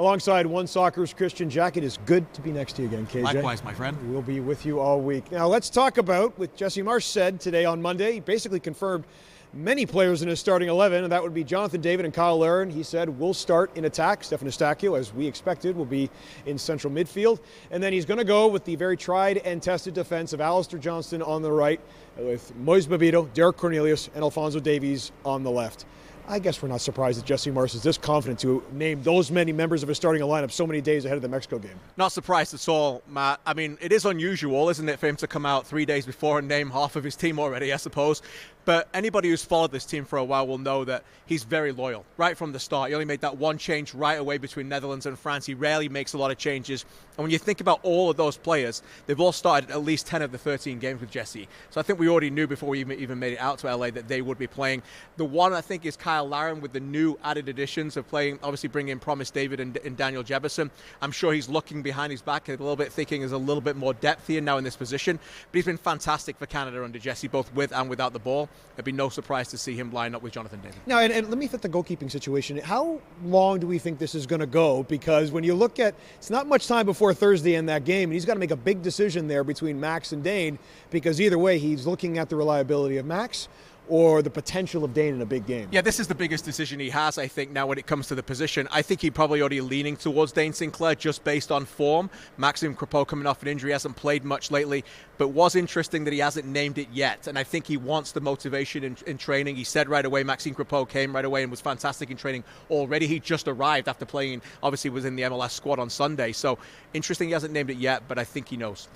Alongside One Soccer's Kristian Jack, it is good to be next to you again, KJ. Likewise, my friend. We'll be with you all week. Now let's talk about what Jesse Marsch said today on Monday. He basically confirmed many players in his starting 11, and that would be Jonathan David and Kyle Larin. He said, we'll start in attack. Stefan Eustáquio, as we expected, will be in central midfield. And then he's going to go with the very tried and tested defense of Alistair Johnston on the right, with Moise Babito, Derek Cornelius, and Alphonso Davies on the left. I guess we're not surprised that Jesse Marsch is this confident to name those many members of his starting lineup so many days ahead of the Mexico game. Not surprised at all, Matt. I mean, it is unusual, isn't it, for him to come out 3 days before and name half of his team already, I suppose. But anybody who's followed this team for a while will know that he's very loyal right from the start. He only made that one change right away between Netherlands and France. He rarely makes a lot of changes. And when you think about all of those players, they've all started at least 10 of the 13 games with Jesse. So I think we already knew before we even made it out to LA that they would be playing. The one, I think, is Kyle Larin with the new added additions of playing, obviously bringing in Promise David and Daniel Jefferson. I'm sure he's looking behind his back a little bit, thinking there's a little bit more depth here now in this position. But he's been fantastic for Canada under Jesse, both with and without the ball. It'd be no surprise to see him line up with Jonathan David. Now, and let me fit the goalkeeping situation. How long do we think this is going to go? Because when you look at, it's not much time before Thursday in that game, and he's got to make a big decision there between Max and Dane, because either way, he's looking at the reliability of Max or the potential of Dane in a big game. Yeah, this is the biggest decision he has, I think, now when it comes to the position. I think he's probably already leaning towards Dane Sinclair just based on form. Maxime Crepeau coming off an injury, hasn't played much lately, but was interesting that he hasn't named it yet. And I think he wants the motivation in training. He said right away, Maxime Crepeau came right away and was fantastic in training already. He just arrived after playing, obviously was in the MLS squad on Sunday. So interesting he hasn't named it yet, but I think he knows.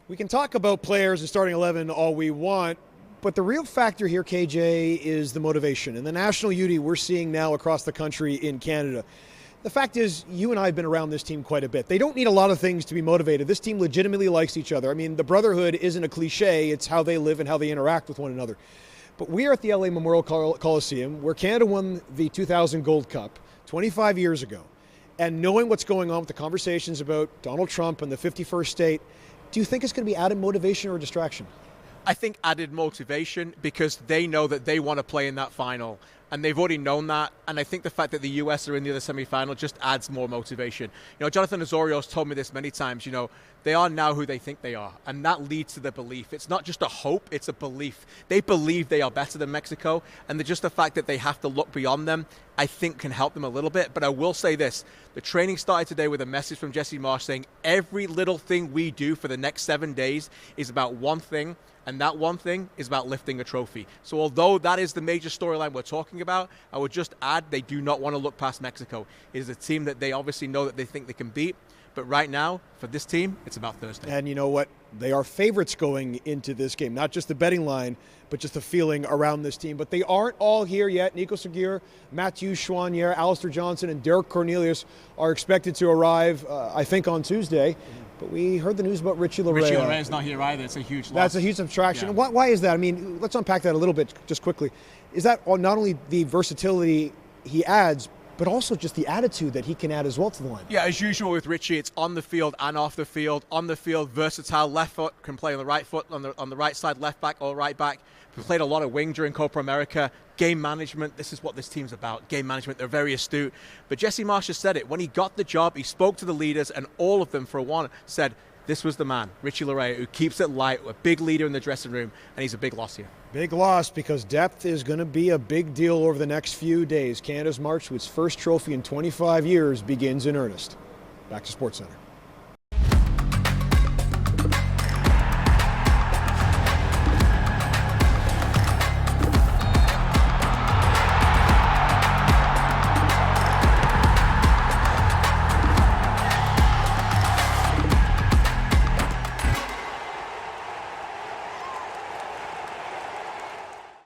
We can talk about players and starting 11 all we want, but the real factor here, KJ, is the motivation. And the national unity we're seeing now across the country in Canada. The fact is, you and I have been around this team quite a bit. They don't need a lot of things to be motivated. This team legitimately likes each other. I mean, the brotherhood isn't a cliche. It's how they live and how they interact with one another. But we are at the LA Memorial Coliseum, where Canada won the 2000 Gold Cup 25 years ago. And knowing what's going on with the conversations about Donald Trump and the 51st state, do you think it's going to be added motivation or distraction? I think added motivation because they know that they want to play in that final and they've already known that. And I think the fact that the US are in the other semi-final just adds more motivation. You know, Jonathan Osorio's told me this many times, you know, they are now who they think they are. And that leads to the belief. It's not just a hope, it's a belief. They believe they are better than Mexico. And just the fact that they have to look beyond them, I think can help them a little bit. But I will say this, the training started today with a message from Jesse Marsch saying every little thing we do for the next 7 days is about one thing. And that one thing is about lifting a trophy. So although that is the major storyline we're talking about, I would just add they do not want to look past Mexico. It is a team that they obviously know that they think they can beat. But right now, for this team, it's about Thursday. And you know what? They are favorites going into this game. Not just the betting line, but just the feeling around this team. But they aren't all here yet. Nico Seguir, Mathieu Choinière, Alistair Johnston, and Derek Cornelius are expected to arrive, I think, on Tuesday. But we heard the news about Richie Laryea. Richie Laryea not here either. It's a huge loss. That's a huge subtraction. Yeah. Why is that? I mean, let's unpack that a little bit just quickly. Is that not only the versatility he adds, but also just the attitude that he can add as well to the line? Yeah, as usual with Richie, it's on the field and off the field. On the field, versatile left foot, can play on the right foot, on the right side, left back or right back. We played a lot of wing during Copa America. Game management, this is what this team's about. Game management, they're very astute. But Jesse Marsch has said it. When he got the job, he spoke to the leaders, and all of them, for one, said, this was the man, Richie Laryea, who keeps it light, a big leader in the dressing room, and he's a big loss here. Big loss because depth is going to be a big deal over the next few days. Canada's march to its first trophy in 25 years begins in earnest. Back to SportsCenter.